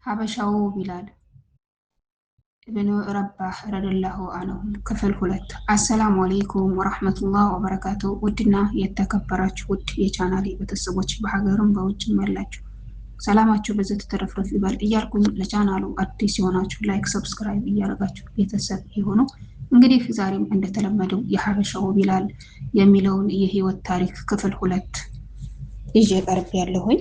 ሀበሻው ቢላል ኢብኑ ረባህ ረዲየላሁ አንሁ ክፍል 2። አሰላሙ አለይኩም ወራህመቱላህ ወበረካቱ። ውድና የተከበራችሁ ውድ የቻናሌ ቤተሰቦች በሀገርም በውጭም ያላችሁ ሰላማችሁ በዘት ተረፍረፍ ይበል እያልኩኝ ለቻናሉ አዲስ የሆናችሁ ላይክ፣ ሰብስክራይብ እያደረጋችሁ ቤተሰብ የሆኑ እንግዲህ ዛሬም እንደተለመደው የሀበሻው ቢላል የሚለውን የህይወት ታሪክ ክፍል 2 ይዤ ቀርብ ያለሁኝ።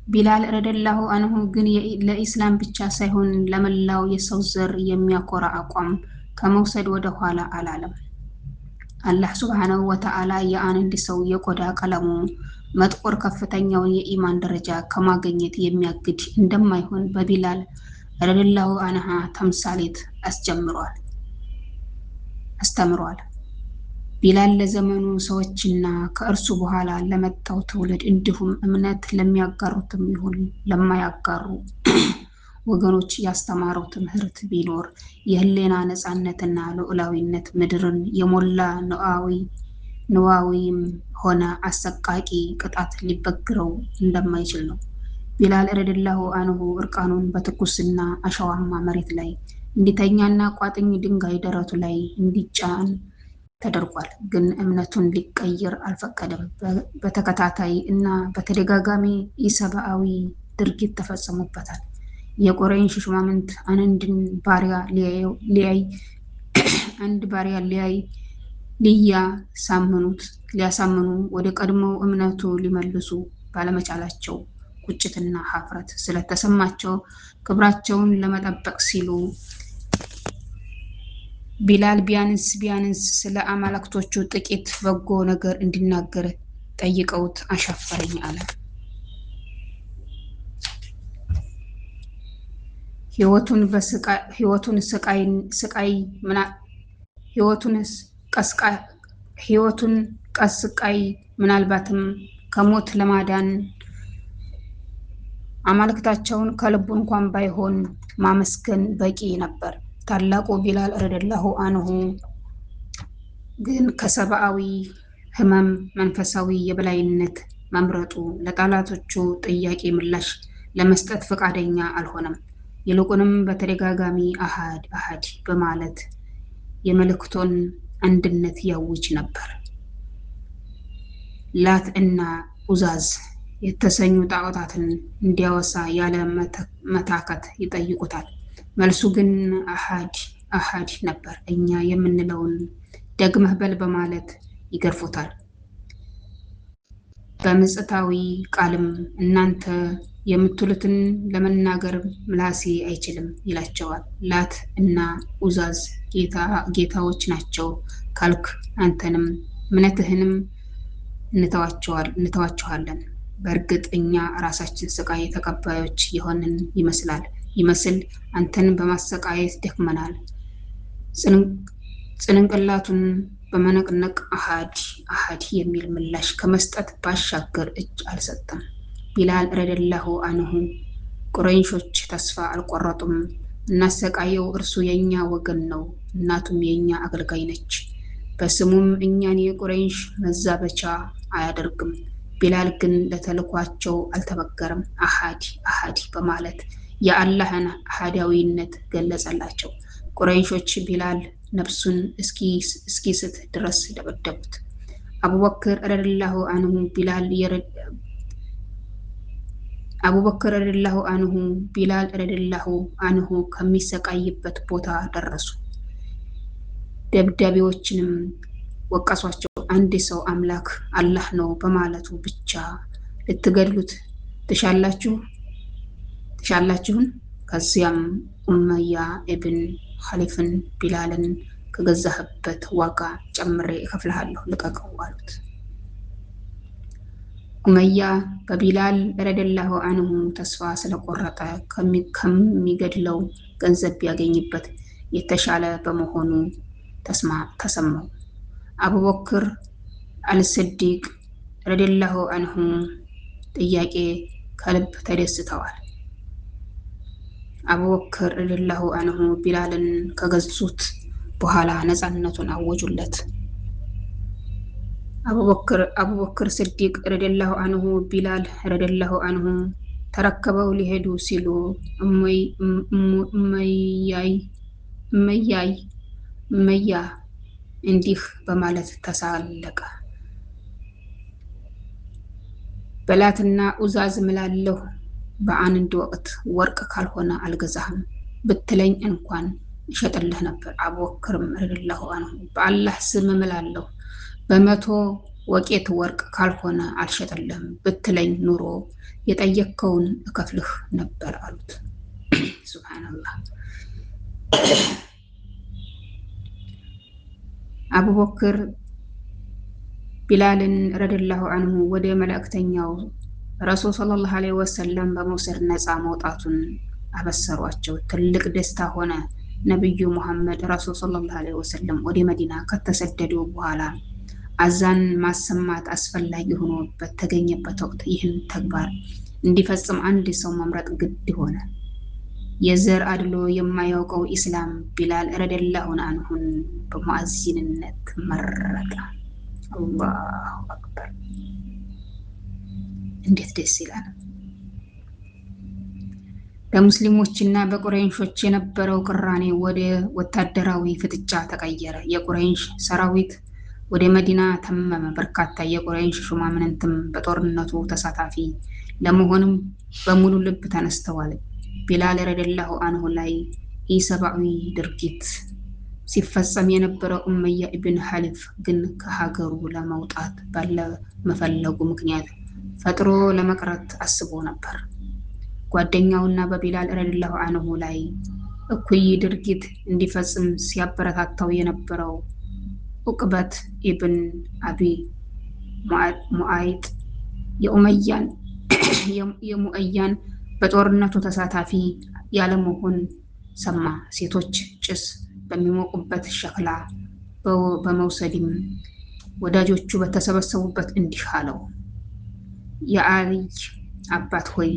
ቢላል ረዲየላሁ አንሁ ግን ለኢስላም ብቻ ሳይሆን ለመላው የሰው ዘር የሚያኮራ አቋም ከመውሰድ ወደ ኋላ አላለም። አላህ ሱብሓነሁ ወተዓላ የአንድ ሰው የቆዳ ቀለሙ መጥቆር ከፍተኛውን የኢማን ደረጃ ከማግኘት የሚያግድ እንደማይሆን በቢላል ረዲየላሁ አንሃ ተምሳሌት አስተምሯል። ቢላል ለዘመኑ ሰዎችና ከእርሱ በኋላ ለመጣው ትውልድ እንዲሁም እምነት ለሚያጋሩትም ይሁን ለማያጋሩ ወገኖች ያስተማረው ትምህርት ቢኖር የህሊና ነፃነትና ሉዓላዊነት ምድርን የሞላ ንዋዊም ሆነ አሰቃቂ ቅጣት ሊበግረው እንደማይችል ነው። ቢላል ረዲየላሁ አንሁ እርቃኑን በትኩስና አሸዋማ መሬት ላይ እንዲተኛና ቋጥኝ ድንጋይ ደረቱ ላይ እንዲጫን ተደርጓል። ግን እምነቱን ሊቀይር አልፈቀደም። በተከታታይ እና በተደጋጋሚ ኢሰብአዊ ድርጊት ተፈጽሞበታል። የቁረይሽ ሹማምንት አንድ ባሪያ ሊያሳምኑ ወደ ቀድሞው እምነቱ ሊመልሱ ባለመቻላቸው ቁጭትና ሀፍረት ስለተሰማቸው ክብራቸውን ለመጠበቅ ሲሉ ቢላል ቢያንስ ስለ አማልክቶቹ ጥቂት በጎ ነገር እንዲናገር ጠይቀውት አሻፈረኝ አለ። ሕይወቱን ቀስቃይ ምናልባትም ከሞት ለማዳን አማልክታቸውን ከልቡ እንኳን ባይሆን ማመስገን በቂ ነበር። ታላቁ ቢላል ረዲየላሁ አንሁ ግን ከሰብአዊ ህመም መንፈሳዊ የበላይነት መምረጡ ለጠላቶቹ ጥያቄ ምላሽ ለመስጠት ፈቃደኛ አልሆነም። ይልቁንም በተደጋጋሚ አሃድ አሃድ በማለት የመለኮትን አንድነት ያውጅ ነበር። ላት እና ኡዛዝ የተሰኙ ጣዖታትን እንዲያወሳ ያለ መታከት ይጠይቁታል። መልሱ ግን አሃድ ነበር። እኛ የምንለውን ደግመህ በል በማለት ይገርፉታል። በምጽታዊ ቃልም እናንተ የምትሉትን ለመናገር ምላሴ አይችልም ይላቸዋል። ላት እና ኡዛዝ ጌታዎች ናቸው ካልክ አንተንም እምነትህንም እንተዋቸዋለን። በእርግጥ እኛ ራሳችን ስቃይ ተቀባዮች የሆንን ይመስል አንተን በማሰቃየት ደክመናል። ጽንቅላቱን በመነቅነቅ አሃድ የሚል ምላሽ ከመስጠት ባሻገር እጅ አልሰጠም። ቢላል ረዲየላሁ አንሁ ቁረይሾች ተስፋ አልቆረጡም። እናሰቃየው፣ እርሱ የኛ ወገን ነው፣ እናቱም የኛ አገልጋይ ነች። በስሙም እኛን የቁረይሽ መዛበቻ አያደርግም። ቢላል ግን ለተልኳቸው አልተበገረም። አሃድ በማለት የአላህን አሃዳዊነት ገለጸላቸው። ቁረይሾች ቢላል ነፍሱን እስኪስት ድረስ ደበደቡት። አቡበክር ረዲየላሁ አንሁ ቢላል ረዲየላሁ አንሁ ከሚሰቃይበት ቦታ ደረሱ። ደብዳቤዎችንም ወቀሷቸው። አንድ ሰው አምላክ አላህ ነው በማለቱ ብቻ ልትገድሉት ትሻላችሁን? ከዚያም ኡመያ ኢብን ኸሊፍን ቢላልን ከገዛህበት ዋጋ ጨምሬ እከፍልሃለሁ፣ ልቀቀው አሉት። ኡመያ በቢላል ረዲየላሁ አንሁ ተስፋ ስለቆረጠ ከሚገድለው ገንዘብ ቢያገኝበት የተሻለ በመሆኑ ተሰማው። አቡበክር አልስዲቅ ረዲየላሁ አንሁ ጥያቄ ከልብ ተደስተዋል። አቡበክር ረዲየላሁ አንሁ ቢላልን ከገዙት በኋላ ነፃነቱን አወጁለት። አቡበክር ስዲቅ ረዲየላሁ አንሁ ቢላል ረዲየላሁ አንሁ ተረክበው ሊሄዱ ሲሉ እመያ እንዲህ በማለት ተሳለቀ። በላትና ኡዛዝ ምላለሁ በአንድ ወቅት ወርቅ ካልሆነ አልገዛህም ብትለኝ እንኳን እሸጥልህ ነበር። አቡበክርም ረዲየላሁ ዐንሁ በአላህ ስም እምላለሁ በመቶ ወቄት ወርቅ ካልሆነ አልሸጥልህም ብትለኝ ኑሮ የጠየቅከውን እከፍልህ ነበር አሉት። ሱብሃንአላህ። አቡበክር ቢላልን ረዲየላሁ ዐንሁ ወደ መልእክተኛው ረሱል ሰለላሁ ዐለይሂ ወሰለም በመውሰድ ነፃ መውጣቱን አበሰሯቸው። ትልቅ ደስታ ሆነ። ነቢዩ ሙሐመድ ረሱል ሰለላሁ ዐለይሂ ወሰለም ወደ መዲና ከተሰደዱ በኋላ አዛን ማሰማት አስፈላጊ ሆኖ በተገኘበት ወቅት ይህን ተግባር እንዲፈጽም አንድ ሰው መምረጥ ግድ ሆነ። የዘር አድሎ የማያውቀው ኢስላም ቢላል ረዲየላሁ ዐንሁን በሙአዚንነት መረጠ። አላሁ አክበር! እንዴት ደስ ይላል! በሙስሊሞችና በቁረይሾች የነበረው ቅራኔ ወደ ወታደራዊ ፍጥጫ ተቀየረ። የቁረይሽ ሰራዊት ወደ መዲና ተመመ። በርካታ የቁረይሽ ሹማምንትም በጦርነቱ ተሳታፊ ለመሆንም በሙሉ ልብ ተነስተዋል። ቢላል ረዲየላሁ ዐንሁ ላይ ኢሰብአዊ ድርጊት ሲፈጸም የነበረው ኡመያ ኢብን ሐሊፍ ግን ከሀገሩ ለመውጣት ባለመፈለጉ ምክንያት ፈጥሮ ለመቅረት አስቦ ነበር። ጓደኛውና በቢላል ረዲየላሁ ዐንሁ ላይ እኩይ ድርጊት እንዲፈጽም ሲያበረታታው የነበረው ዑቅበት ኢብን አቢ ሙዓይጥ የኡመያን በጦርነቱ ተሳታፊ ያለመሆን ሰማ። ሴቶች ጭስ በሚሞቁበት ሸክላ በመውሰድም ወዳጆቹ በተሰበሰቡበት እንዲህ አለው፣ የአልይ አባት ሆይ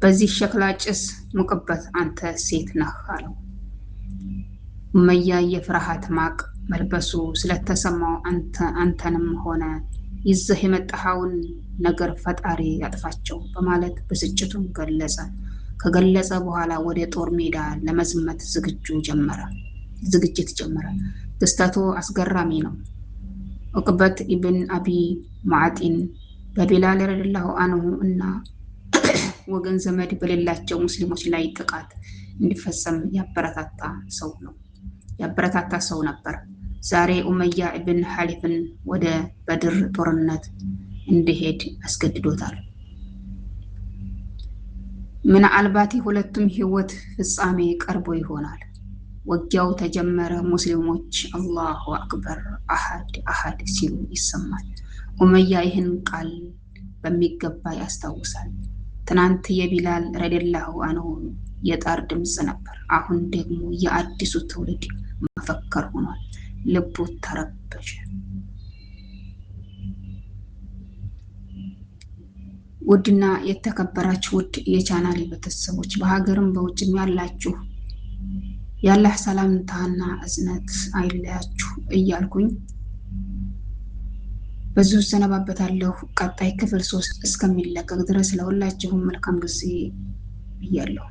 በዚህ ሸክላ ጭስ ሙቅበት፣ አንተ ሴት ነህ አለው። ኡመያ የፍርሃት ማቅ መልበሱ ስለተሰማው አንተንም ሆነ ይዘህ የመጣኸውን ነገር ፈጣሪ ያጥፋቸው በማለት ብስጭቱን ከገለጸ በኋላ ወደ ጦር ሜዳ ለመዝመት ዝግጅት ጀመረ። ክስተቱ አስገራሚ ነው። ዑቅበት ኢብን አቢ ሙዓጢን በቢላል ረዲየላሁ ዐንሁ እና ወገን ዘመድ በሌላቸው ሙስሊሞች ላይ ጥቃት እንዲፈጸም ያበረታታ ሰው ነበር። ዛሬ ኡመያ ኢብን ሐሊፍን ወደ በድር ጦርነት እንዲሄድ አስገድዶታል። ምናልባት የሁለቱም ህይወት ፍጻሜ ቀርቦ ይሆናል። ውጊያው ተጀመረ። ሙስሊሞች አላሁ አክበር አሐድ አሐድ ሲሉ ይሰማል። ኡመያ ይህን ቃል በሚገባ ያስታውሳል። ትናንት የቢላል ረዲየላሁ ዐንሁ የጣር ድምፅ ነበር። አሁን ደግሞ የአዲሱ ትውልድ መፈክር ሆኗል። ልቡ ተረበሸ። ውድና የተከበራችሁ ውድ የቻናሌ ቤተሰቦች በሀገርም በውጭም ያላችሁ የአላህ ሰላምታና እዝነት አይለያችሁ እያልኩኝ በዚሁ ሰነባበታለሁ። ቀጣይ ክፍል 3 እስከሚለቀቅ ድረስ ለሁላችሁም መልካም ጊዜ ብያለሁ።